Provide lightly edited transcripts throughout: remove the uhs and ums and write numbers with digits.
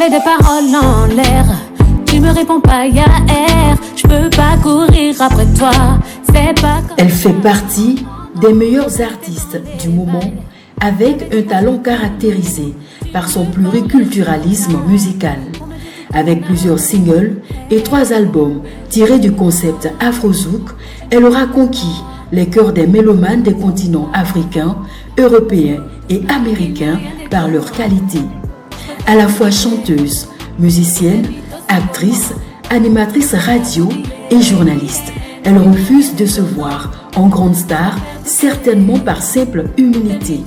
t'envoie des paroles en l'air. Tu me réponds pas, y'a air. Je peux pas courir après toi. C'est pas comme... Elle fait partie des meilleurs artistes du moment, avec un talent caractérisé par son pluriculturalisme musical. Avec plusieurs singles et 3 albums tirés du concept Afrozouk, elle aura conquis les cœurs des mélomanes des continents africains, européens et américains par leur qualité. À la fois chanteuse, musicienne, actrice, animatrice radio et journaliste, elle refuse de se voir en grande star, certainement par simple humilité.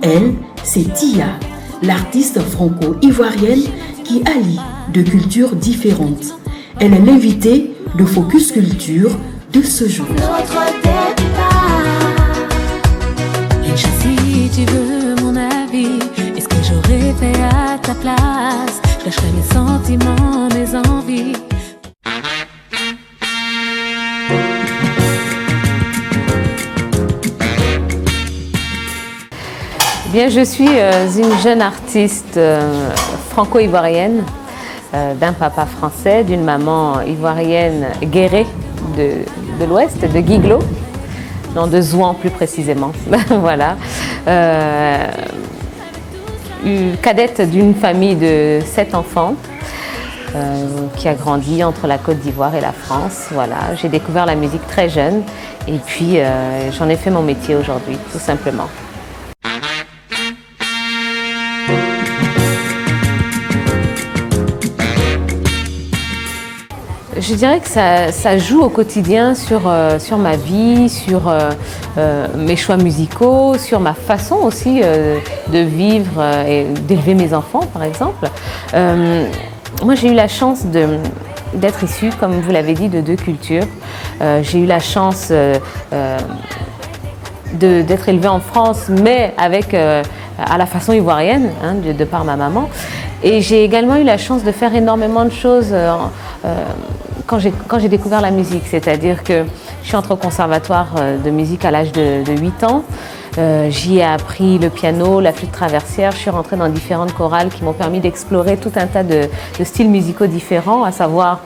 Elle, c'est Tia, l'artiste franco-ivoirienne qui allie de cultures différentes. Elle est l'invitée de Focus Culture de ce jour. Si tu veux mon avis, est-ce que j'aurais fait à ta place? Je cacherai mes sentiments, mes envies. Bien, je suis une jeune artiste franco-ivoirienne, d'un papa français, d'une maman ivoirienne guérée de l'Ouest, de Guiglo, non, de Zouan plus précisément. Voilà. Cadette d'une famille de 7 enfants qui a grandi entre la Côte d'Ivoire et la France. Voilà. J'ai découvert la musique très jeune et puis j'en ai fait mon métier aujourd'hui, tout simplement. Je dirais que ça joue au quotidien sur ma vie, sur mes choix musicaux, sur ma façon aussi de vivre et d'élever mes enfants, par exemple. Moi, j'ai eu la chance d'être issue, comme vous l'avez dit, de 2 cultures. J'ai eu la chance d'être élevée en France, mais avec à la façon ivoirienne, hein, de par ma maman. Et j'ai également eu la chance de faire énormément de choses quand j'ai découvert la musique, c'est-à-dire que je suis entrée au conservatoire de musique à l'âge de 8 ans. J'y ai appris le piano, la flûte traversière. Je suis rentrée dans différentes chorales qui m'ont permis d'explorer tout un tas de styles musicaux différents, à savoir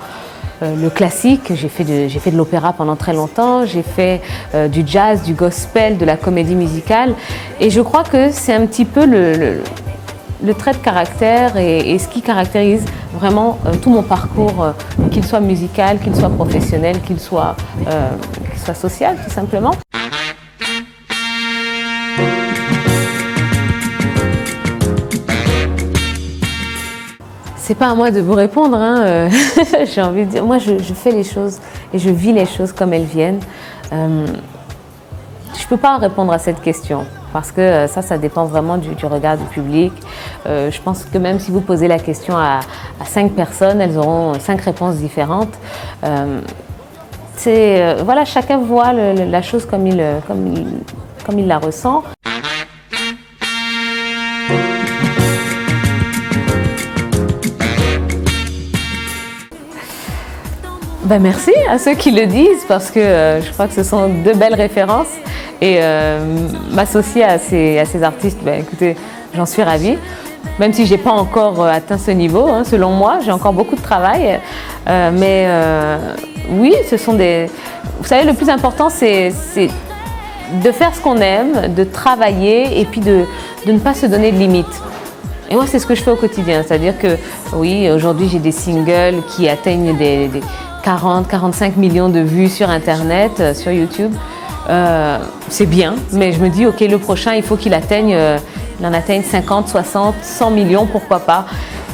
le classique. J'ai fait de l'opéra pendant très longtemps. J'ai fait du jazz, du gospel, de la comédie musicale. Et je crois que c'est un petit peu le trait de caractère et ce qui caractérise vraiment tout mon parcours, qu'il soit musical, qu'il soit professionnel, qu'il soit social, tout simplement. C'est pas à moi de vous répondre, hein. J'ai envie de dire, moi je fais les choses et je vis les choses comme elles viennent. Je peux pas répondre à cette question parce que ça dépend vraiment du regard du public. Je pense que même si vous posez la question à 5 personnes, elles auront 5 réponses différentes. Voilà, chacun voit la chose comme il la ressent. Ben merci à ceux qui le disent parce que je crois que ce sont 2 belles références et m'associer à ces artistes, ben écoutez, j'en suis ravie. Même si je n'ai pas encore atteint ce niveau, hein, selon moi, j'ai encore beaucoup de travail. Mais oui, ce sont des... Vous savez, le plus important, c'est de faire ce qu'on aime, de travailler et puis de ne pas se donner de limites. Et moi, c'est ce que je fais au quotidien. C'est-à-dire que, oui, aujourd'hui, j'ai des singles qui atteignent des 40-45 millions de vues sur Internet, sur YouTube. C'est bien, mais je me dis, OK, le prochain, il faut qu'il en atteigne 50, 60, 100 millions, pourquoi pas.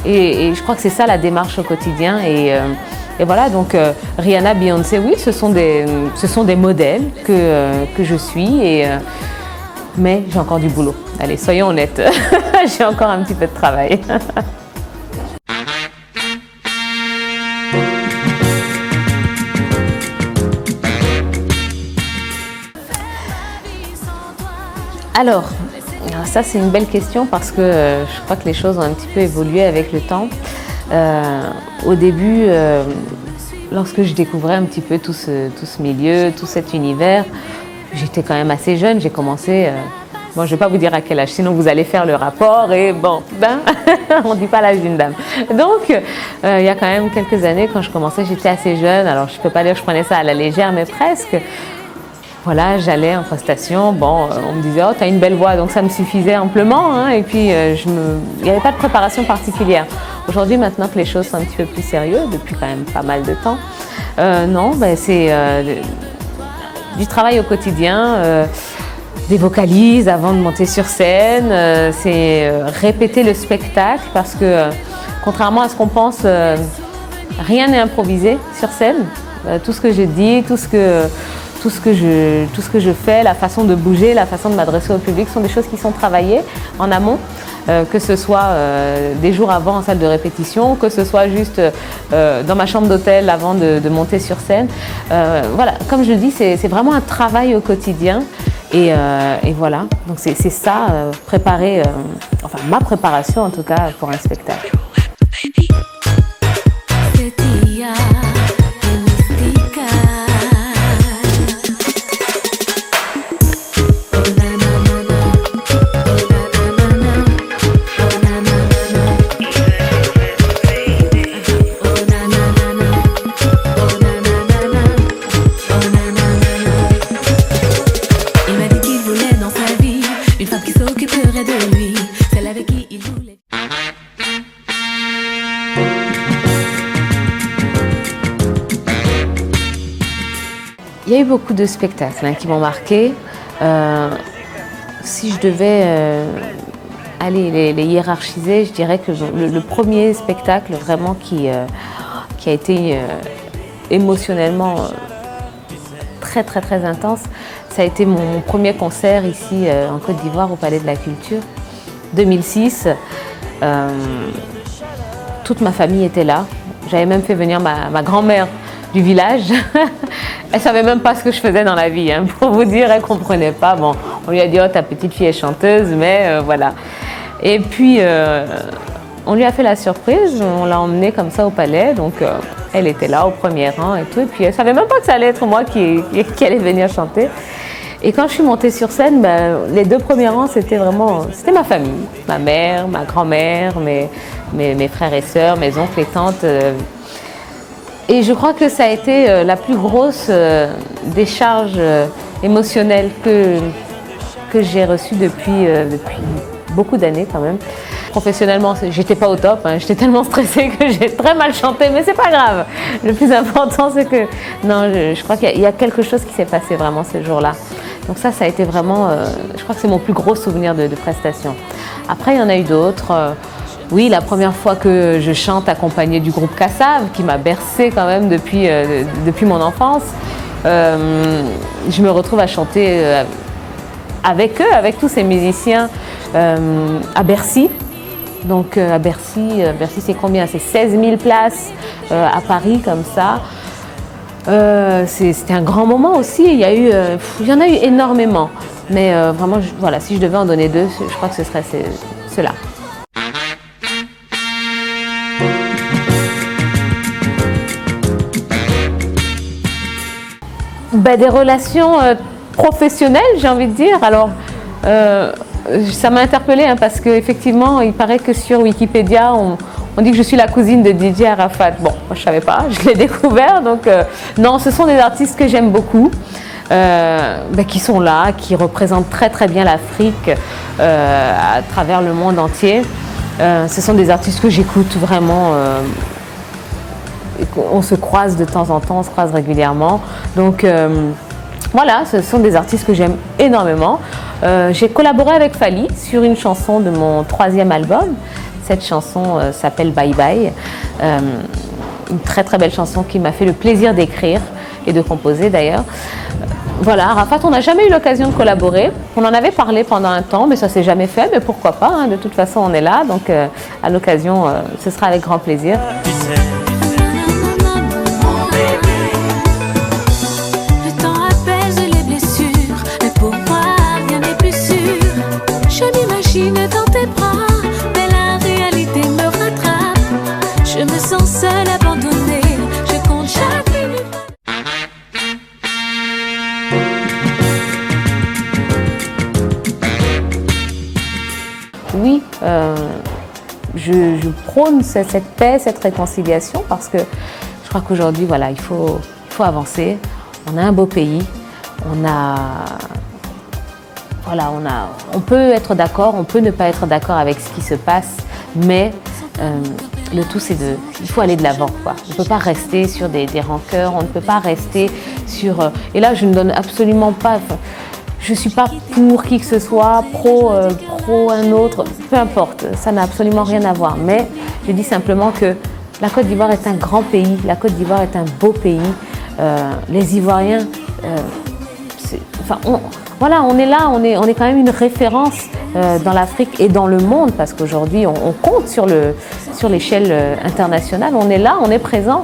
Et je crois que c'est ça la démarche au quotidien. Et voilà, donc Rihanna, Beyoncé, oui, ce sont des modèles que je suis. Mais j'ai encore du boulot. Allez, soyons honnêtes, j'ai encore un petit peu de travail. Alors ça c'est une belle question parce que je crois que les choses ont un petit peu évolué avec le temps. Au début, lorsque je découvrais un petit peu tout ce milieu, tout cet univers, j'étais quand même assez jeune. J'ai commencé Bon, je ne vais pas vous dire à quel âge, sinon vous allez faire le rapport et bon, ben, on ne dit pas l'âge d'une dame. Donc, il y a quand même quelques années, quand je commençais, j'étais assez jeune. Alors, je ne peux pas dire que je prenais ça à la légère, mais presque. Voilà, j'allais en prestation. Bon, on me disait, oh, tu as une belle voix, donc ça me suffisait amplement. Hein, et puis, il n'y avait pas de préparation particulière. Aujourd'hui, maintenant que les choses sont un petit peu plus sérieuses, depuis quand même pas mal de temps, non, ben, c'est du travail au quotidien, des vocalises avant de monter sur scène, c'est répéter le spectacle parce que, contrairement à ce qu'on pense, rien n'est improvisé sur scène. Tout ce que je dis, tout ce que je fais, la façon de bouger, la façon de m'adresser au public sont des choses qui sont travaillées en amont, que ce soit des jours avant en salle de répétition, que ce soit juste dans ma chambre d'hôtel avant de monter sur scène. Voilà, comme je le dis, c'est vraiment un travail au quotidien et voilà, donc c'est ça, préparer, enfin ma préparation en tout cas pour un spectacle. Il y a eu beaucoup de spectacles qui m'ont marqué. Si je devais aller les hiérarchiser, je dirais que le premier spectacle vraiment qui a été émotionnellement très très très intense, ça a été mon premier concert ici en Côte d'Ivoire au Palais de la Culture, 2006. Toute ma famille était là. J'avais même fait venir ma grand-mère du village. Elle ne savait même pas ce que je faisais dans la vie, hein, pour vous dire, elle ne comprenait pas. Bon, on lui a dit, oh, ta petite fille est chanteuse, mais voilà. Et puis, on lui a fait la surprise, on l'a emmenée comme ça au palais, donc elle était là au premier rang et tout, et puis elle ne savait même pas que ça allait être moi qui allait venir chanter. Et quand je suis montée sur scène, ben, les deux premiers rangs, c'était ma famille, ma mère, ma grand-mère, mes frères et sœurs, mes oncles et tantes. Et je crois que ça a été la plus grosse décharge émotionnelle que j'ai reçue depuis beaucoup d'années quand même. Professionnellement, j'étais pas au top, hein. J'étais tellement stressée que j'ai très mal chanté, mais c'est pas grave. Le plus important, c'est que non, je crois qu'il y a quelque chose qui s'est passé vraiment ce jour-là. Donc ça a été vraiment, je crois que c'est mon plus gros souvenir de prestation. Après, il y en a eu d'autres. Oui, la première fois que je chante accompagnée du groupe Kassav, qui m'a bercée quand même depuis mon enfance, je me retrouve à chanter avec eux, avec tous ces musiciens à Bercy. Donc à Bercy c'est combien? C'est 16 000 places à Paris comme ça. C'était un grand moment aussi, il y en a eu énormément. Mais vraiment, voilà, si je devais en donner deux, je crois que ce serait ceux-là. Ben, des relations professionnelles, j'ai envie de dire. Alors, ça m'a interpellée hein, parce qu'effectivement, il paraît que sur Wikipédia, on dit que je suis la cousine de DJ Arafat. Bon, moi, je ne savais pas, je l'ai découvert. Donc, non, ce sont des artistes que j'aime beaucoup, qui sont là, qui représentent très très bien l'Afrique à travers le monde entier. Ce sont des artistes que j'écoute vraiment. On se croise de temps en temps, on se croise régulièrement. Donc voilà, ce sont des artistes que j'aime énormément. J'ai collaboré avec Fally sur une chanson de mon 3e album. Cette chanson s'appelle Bye Bye. Une très très belle chanson qui m'a fait le plaisir d'écrire et de composer d'ailleurs. Voilà, Arafat, on n'a jamais eu l'occasion de collaborer. On en avait parlé pendant un temps, mais ça ne s'est jamais fait. Mais pourquoi pas, hein, de toute façon on est là, donc à l'occasion, ce sera avec grand plaisir. Dans tes bras, mais la réalité me rattrape. Je me sens seule, abandonnée. Je compte chaque minute. je prône cette paix, cette réconciliation parce que je crois qu'aujourd'hui, voilà, il faut avancer. On a un beau pays, on peut être d'accord, on peut ne pas être d'accord avec ce qui se passe, mais le tout, il faut aller de l'avant, quoi. On ne peut pas rester sur des rancœurs, on ne peut pas rester sur... et là, je ne donne absolument pas... Je ne suis pas pour qui que ce soit, pro un autre, peu importe, ça n'a absolument rien à voir. Mais je dis simplement que la Côte d'Ivoire est un grand pays, la Côte d'Ivoire est un beau pays. Les Ivoiriens, on est là, on est quand même une référence dans l'Afrique et dans le monde parce qu'aujourd'hui on compte sur l'échelle internationale, on est là, on est présent.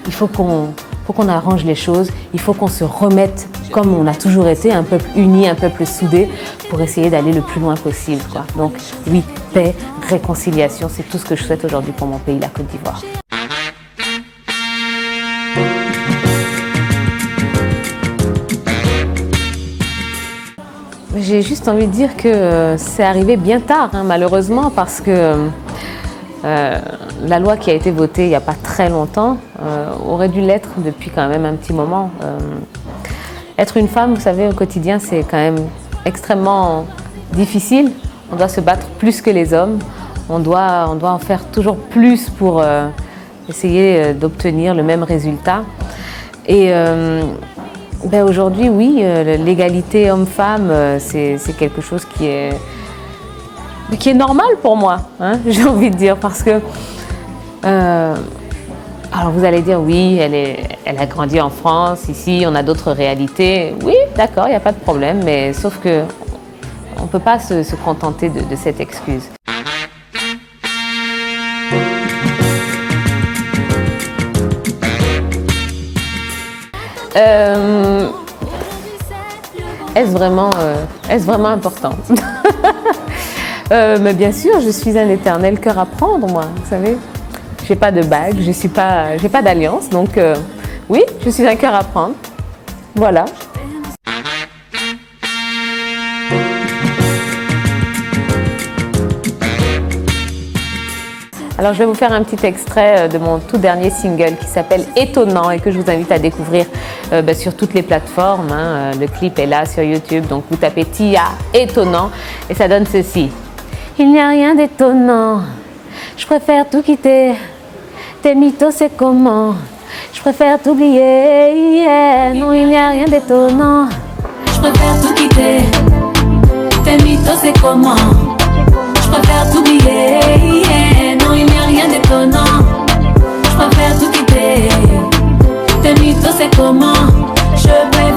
Il faut qu'on arrange les choses, il faut qu'on se remette comme on a toujours été, un peuple uni, un peuple soudé pour essayer d'aller le plus loin possible, quoi. Donc oui, paix, réconciliation, c'est tout ce que je souhaite aujourd'hui pour mon pays, la Côte d'Ivoire. J'ai juste envie de dire que c'est arrivé bien tard, malheureusement, parce que la loi qui a été votée il n'y a pas très longtemps aurait dû l'être depuis quand même un petit moment. Être une femme, vous savez, au quotidien, c'est quand même extrêmement difficile. On doit se battre plus que les hommes. On doit en faire toujours plus pour essayer d'obtenir le même résultat. Et aujourd'hui, oui, l'égalité homme-femme, c'est quelque chose qui est normal pour moi, j'ai envie de dire, parce que alors vous allez dire oui, elle a grandi en France, ici on a d'autres réalités. Oui, d'accord, il n'y a pas de problème, mais sauf que on ne peut pas se contenter de cette excuse. Est-ce vraiment important? Mais bien sûr, je suis un éternel cœur à prendre, moi, vous savez. J'ai pas de bague, j'ai pas d'alliance, donc oui, je suis un cœur à prendre. Voilà. Alors je vais vous faire un petit extrait de mon tout dernier single qui s'appelle Étonnant et que je vous invite à découvrir sur toutes les plateformes. Le clip est là sur YouTube, donc vous tapez Tia Étonnant et ça donne ceci. Il n'y a rien d'étonnant, je préfère tout quitter. Tes mythos, c'est comment? Je préfère t'oublier. Yeah. Non, il n'y a rien d'étonnant. Je préfère tout quitter. Tes mythos, c'est comment? Je préfère t'oublier. Yeah. Non, il n'y a rien d'étonnant. Je préfère tout quitter. Tes mythos, c'est comment? Je préfère